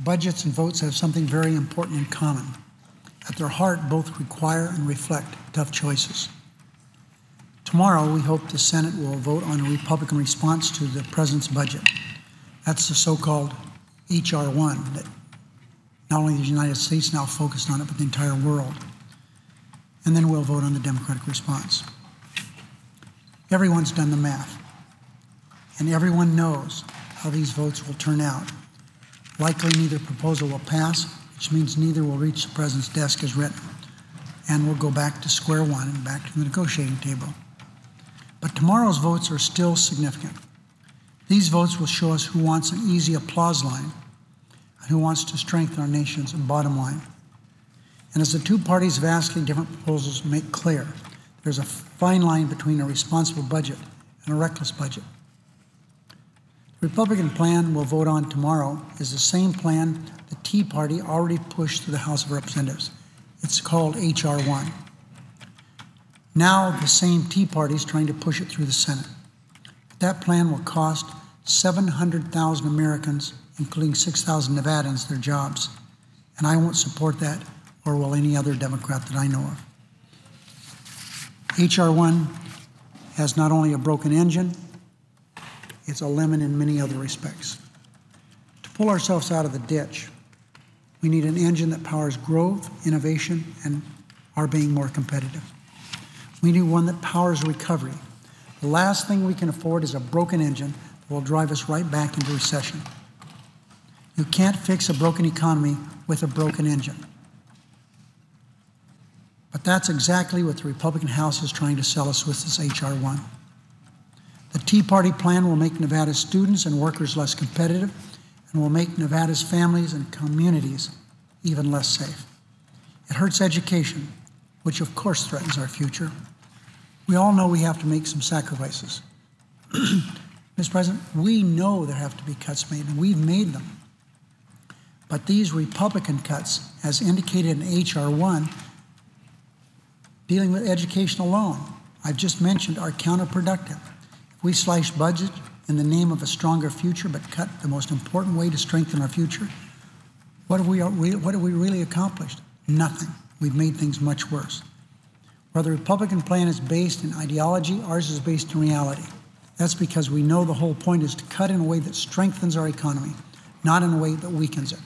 budgets and votes have something very important in common. At their heart, both require and reflect tough choices. Tomorrow, we hope the Senate will vote on a Republican response to the President's budget. That's the so-called H.R. 1 that not only the United States now focused on it, but the entire world. And then we'll vote on the Democratic response. Everyone's done the math, and everyone knows how these votes will turn out. Likely neither proposal will pass, which means neither will reach the President's desk as written, and we'll go back to square one and back to the negotiating table. But tomorrow's votes are still significant. These votes will show us who wants an easy applause line and who wants to strengthen our nation's bottom line. And as the two parties' vastly different proposals make clear, there's a fine line between a responsible budget and a reckless budget. The Republican plan we'll vote on tomorrow is the same plan the Tea Party already pushed through the House of Representatives. It's called H.R. 1. Now the same Tea Party is trying to push it through the Senate. That plan will cost 700,000 Americans, including 6,000 Nevadans, their jobs. And I won't support that, or will any other Democrat that I know of. H.R. 1 has not only a broken engine, it's a lemon in many other respects. To pull ourselves out of the ditch, we need an engine that powers growth, innovation, and our being more competitive. We need one that powers recovery. The last thing we can afford is a broken engine that will drive us right back into recession. You can't fix a broken economy with a broken engine. But that's exactly what the Republican House is trying to sell us with this H.R. 1. The Tea Party plan will make Nevada's students and workers less competitive and will make Nevada's families and communities even less safe. It hurts education, which of course threatens our future. We all know we have to make some sacrifices. Mr. President, we know there have to be cuts made, and we've made them. But these Republican cuts, as indicated in H.R. 1, dealing with education alone, I've just mentioned, are counterproductive. If we slash budget in the name of a stronger future but cut the most important way to strengthen our future, what have we really accomplished? Nothing. We've made things much worse. While the Republican plan is based in ideology, ours is based in reality. That's because we know the whole point is to cut in a way that strengthens our economy, not in a way that weakens it.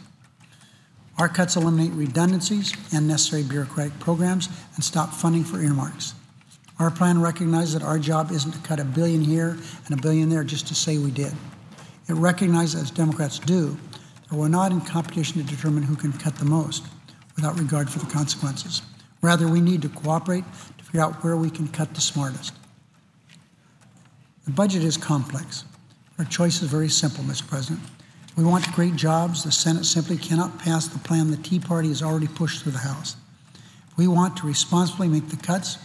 Our cuts eliminate redundancies and necessary bureaucratic programs and stop funding for earmarks. Our plan recognizes that our job isn't to cut $1 billion here and $1 billion there just to say we did. It recognizes, as Democrats do, that we're not in competition to determine who can cut the most without regard for the consequences. Rather, we need to cooperate to figure out where we can cut the smartest. The budget is complex. Our choice is very simple, Mr. President. If we want to create jobs, the Senate simply cannot pass the plan the Tea Party has already pushed through the House. If we want to responsibly make the cuts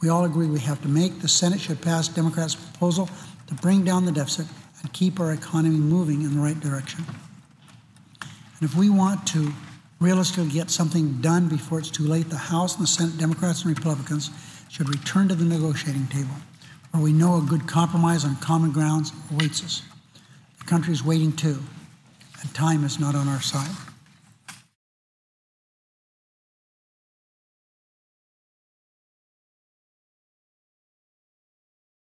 we all agree we have to make, the Senate should pass Democrats' proposal to bring down the deficit and keep our economy moving in the right direction. And if we want to realistically get something done before it's too late, the House and the Senate, Democrats and Republicans, should return to the negotiating table, where we know a good compromise on common grounds awaits us. The country is waiting too, and time is not on our side.